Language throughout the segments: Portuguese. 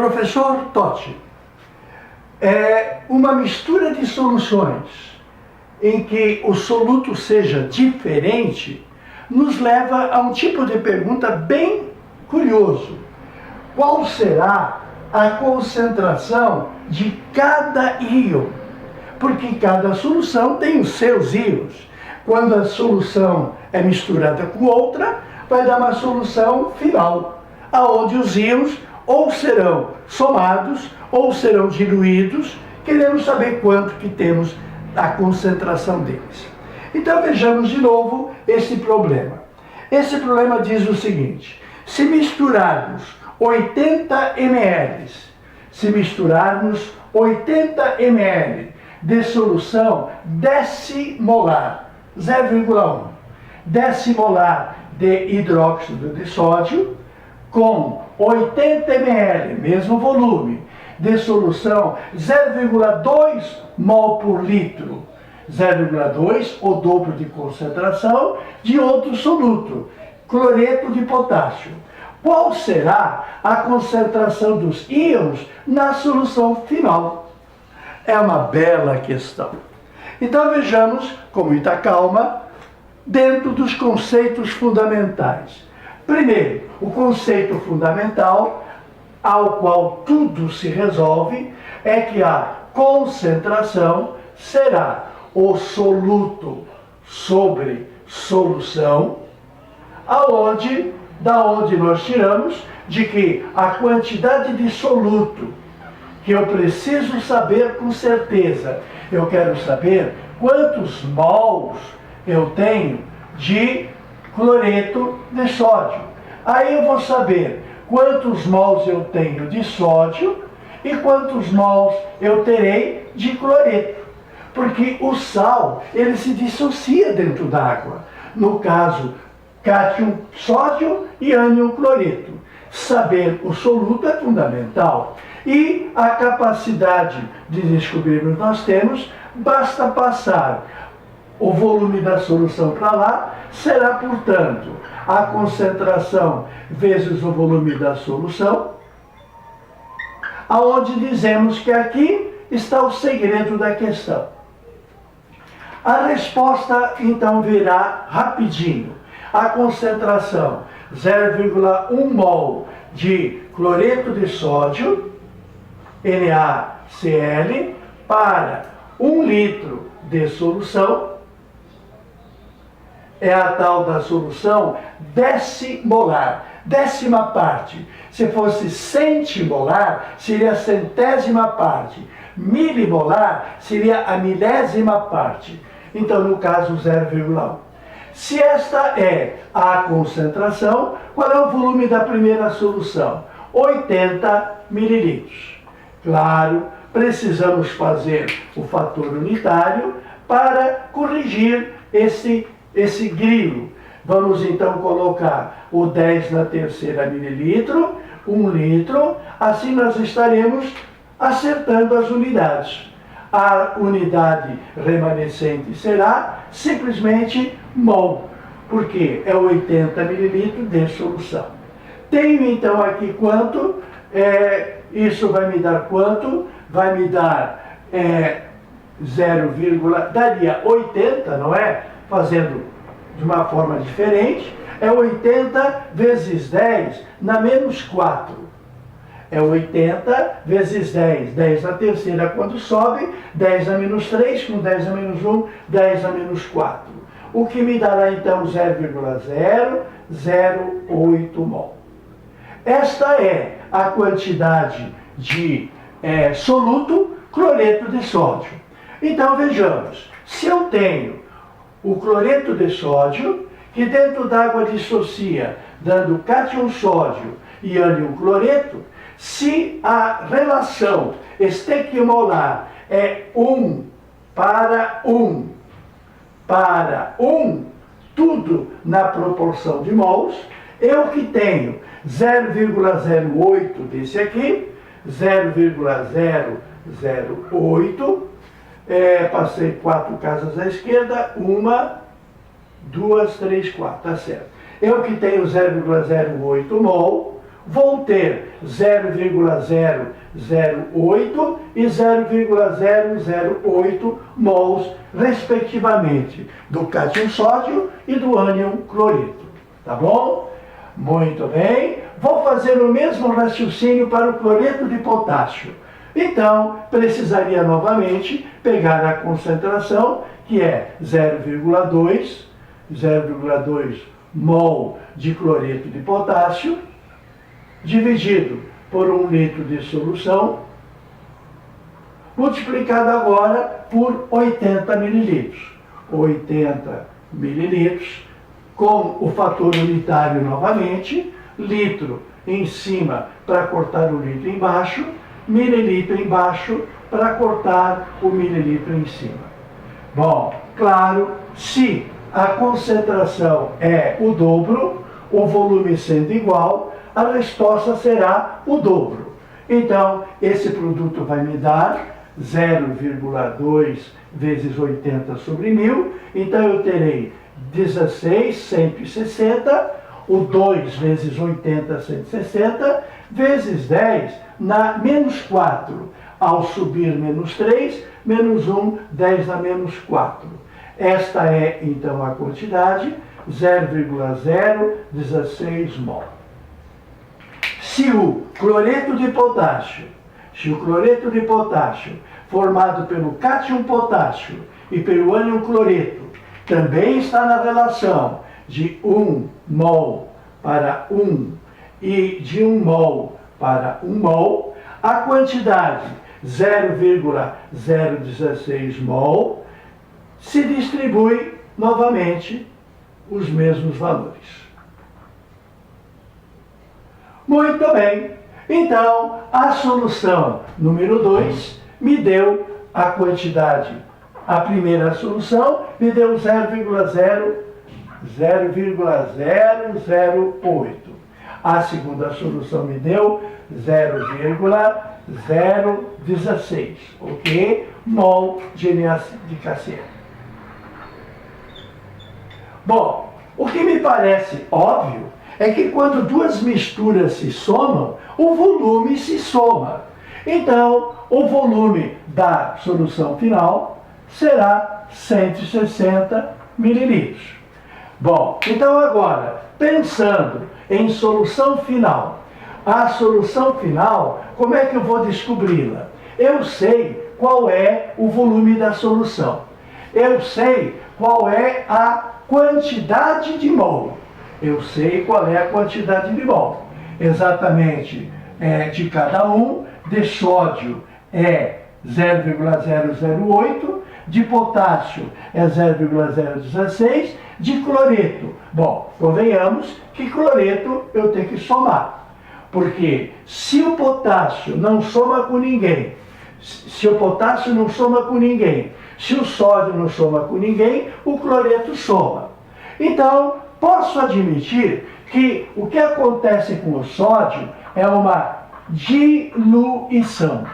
Professor Totti, uma mistura de soluções em que o soluto seja diferente nos leva a um tipo de pergunta bem curioso. Qual será a concentração de cada íon? Porque cada solução tem os seus íons. Quando a solução é misturada com outra, vai dar uma solução final, aonde os íons ou serão somados ou serão diluídos. Queremos saber quanto que temos a concentração deles. Então vejamos de novo esse problema. Esse problema diz o seguinte: se misturarmos 80 ml ml de solução decimolar, 0,1 decimolar de hidróxido de sódio, com 80 ml, mesmo volume, de solução 0,2 mol por litro, 0,2, o dobro de concentração de outro soluto, cloreto de potássio. Qual será a concentração dos íons na solução final? É uma bela questão. Então vejamos, com muita calma, dentro dos conceitos fundamentais. Primeiro, o conceito fundamental, ao qual tudo se resolve, é que a concentração será o soluto sobre solução, da onde nós tiramos de que a quantidade de soluto que eu preciso saber com certeza, eu quero saber quantos mols eu tenho de cloreto de sódio. Aí eu vou saber quantos mols eu tenho de sódio e quantos mols eu terei de cloreto. Porque o sal, ele se dissocia dentro d'água. No caso, cátion sódio e ânion cloreto. Saber o soluto é fundamental. E a capacidade de descobrirmos nós temos, basta passar o volume da solução para lá, será, portanto, a concentração vezes o volume da solução, aonde dizemos que aqui está o segredo da questão. A resposta, então, virá rapidinho. A concentração 0,1 mol de cloreto de sódio, NaCl, para 1 litro de solução, é a tal da solução decimolar, décima parte. Se fosse centimolar, seria a centésima parte. Milimolar seria a milésima parte. Então, no caso, 0,1. Se esta é a concentração, qual é o volume da primeira solução? 80 mililitros. Claro, precisamos fazer o fator unitário para corrigir esse grilo. Vamos então colocar o 10 na terceira mililitro, 1 litro, assim nós estaremos acertando as unidades. A unidade remanescente será simplesmente mol, porque é 80 mililitros de solução. Tenho então aqui quanto? Isso vai me dar quanto? Vai me dar 0, daria 80, não é? Fazendo de uma forma diferente, é 80 vezes 10 na menos 4. É 80 vezes 10. 10 na terceira quando sobe, 10 a menos 3, com 10 a menos 1, 10 a menos 4. O que me dará então 0,008 mol. Esta é a quantidade de soluto cloreto de sódio. Então vejamos, se eu tenho o cloreto de sódio, que dentro d'água dissocia, dando cátion sódio e ânion cloreto, se a relação estequiomolar é 1 para 1 para 1, tudo na proporção de mols, eu que tenho 0,08 desse aqui, 0,008, passei 4 casas à esquerda, 1, 2, 3, 4, tá certo. Eu que tenho 0,08 mol, vou ter 0,008 e 0,008 mols, respectivamente, do cátion sódio e do ânion cloreto. Tá bom? Muito bem. Vou fazer o mesmo raciocínio para o cloreto de potássio. Então, precisaria novamente pegar a concentração, que é 0,2 mol de cloreto de potássio, dividido por 1 litro de solução, multiplicado agora por 80 mililitros. 80 mililitros, com o fator unitário novamente, litro em cima para cortar o litro embaixo, mililitro embaixo para cortar o mililitro em cima. Bom, claro, se a concentração é o dobro, o volume sendo igual, a resposta será o dobro. Então, esse produto vai me dar 0,2 vezes 80 sobre 1000. Então, eu terei 16,160, o 2 vezes 80, 160, vezes 10, na menos 4. Ao subir menos 3, menos 1, 10 na menos 4. Esta é, então, a quantidade, 0,016 mol. Se o cloreto de potássio, formado pelo cátion potássio e pelo ânion cloreto, também está na relação de 1 mol para 1 e de 1 mol para 1 mol, a quantidade 0,016 mol se distribui novamente os mesmos valores. Muito bem. Então, a solução número 2 me deu a quantidade. A primeira solução me deu 0,008. A segunda solução me deu 0,016, ok? Mol de NaCl. Bom, o que me parece óbvio é que quando duas misturas se somam, o volume se soma. Então, o volume da solução final será 160 mililitros. Bom, então agora, pensando em solução final, a solução final, como é que eu vou descobri-la? Eu sei qual é o volume da solução. Eu sei qual é a quantidade de mol. Eu sei qual é a quantidade de mol. Exatamente de cada um. De sódio é 0,008, de potássio é 0,016, de cloreto. Bom, convenhamos que cloreto eu tenho que somar. Porque se o potássio não soma com ninguém, se o sódio não soma com ninguém, o cloreto soma. Então, posso admitir que o que acontece com o sódio é uma diluição.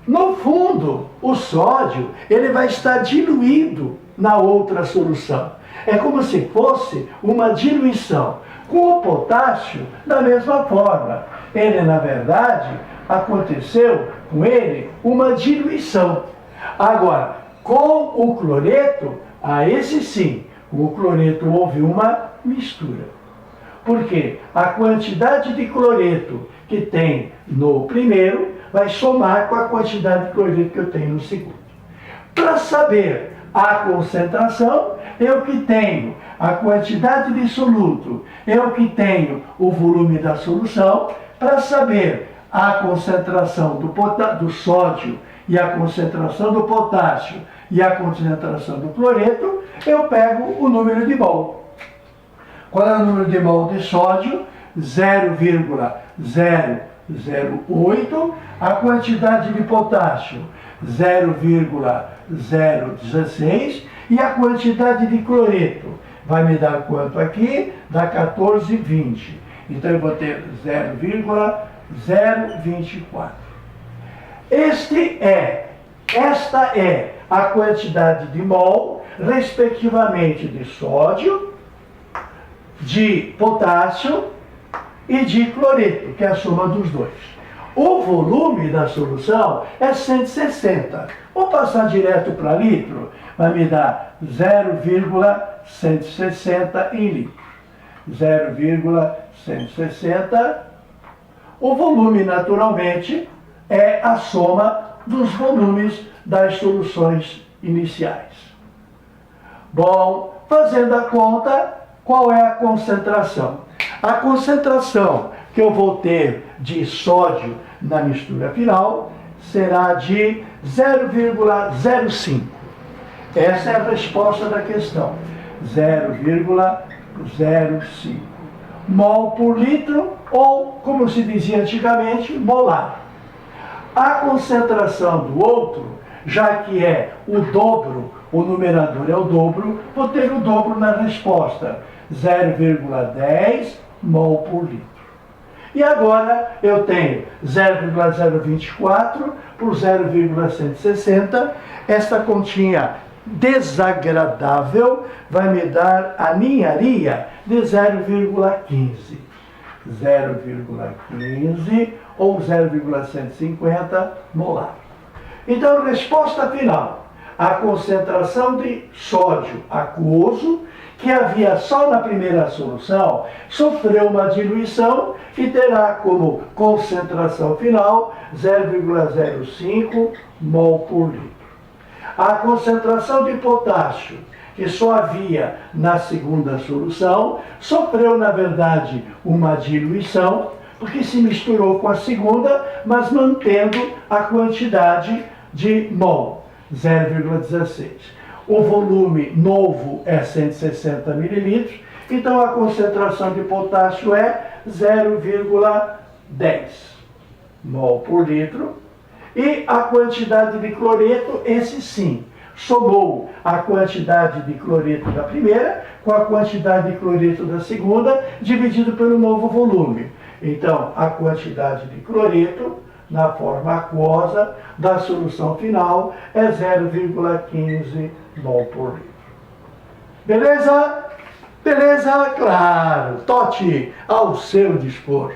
No fundo, o sódio ele vai estar diluído na outra solução. É como se fosse uma diluição. Com o potássio, da mesma forma. Ele, na verdade, aconteceu com ele uma diluição. Agora, com o cloreto, esse sim, com o cloreto houve uma mistura. Porque a quantidade de cloreto que tem no primeiro vai somar com a quantidade de cloreto que eu tenho no segundo. Para saber a concentração, eu que tenho a quantidade de soluto, eu que tenho o volume da solução. Para saber a concentração do sódio e a concentração do potássio e a concentração do cloreto, eu pego o número de mol. Qual é o número de mol de sódio? 0,008. A quantidade de potássio, 0,016. E a quantidade de cloreto vai me dar quanto aqui? Dá 14,20. Então eu vou ter 0,024. Esta é a quantidade de mol, respectivamente, de sódio, de potássio e de cloreto, que é a soma dos dois. O volume da solução é 160. Vou passar direto para litro, vai me dar 0,160 em litro. 0,160. O volume, naturalmente, é a soma dos volumes das soluções iniciais. Bom, fazendo a conta, qual é a concentração? A concentração que eu vou ter de sódio na mistura final será de 0,05. Essa é a resposta da questão. 0,05 mol por litro, ou, como se dizia antigamente, molar. A concentração do outro, já que é o dobro, o numerador é o dobro, vou ter o dobro na resposta. 0,10 mol por litro. E agora eu tenho 0,024 por 0,160. Esta continha desagradável vai me dar a ninharia de 0,15. 0,15 ou 0,150 molar. Então, resposta final. A concentração de sódio aquoso, que havia só na primeira solução, sofreu uma diluição e terá como concentração final 0,05 mol por litro. A concentração de potássio, que só havia na segunda solução, sofreu, na verdade, uma diluição, porque se misturou com a segunda, mas mantendo a quantidade de mol, 0,16. O volume novo é 160 mililitros, então a concentração de potássio é 0,10 mol por litro. E a quantidade de cloreto, esse sim, somou a quantidade de cloreto da primeira com a quantidade de cloreto da segunda, dividido pelo novo volume. Então, a quantidade de cloreto, na forma aquosa, da solução final é 0,15 mol por litro. Beleza? Beleza? Claro! Tote ao seu dispor.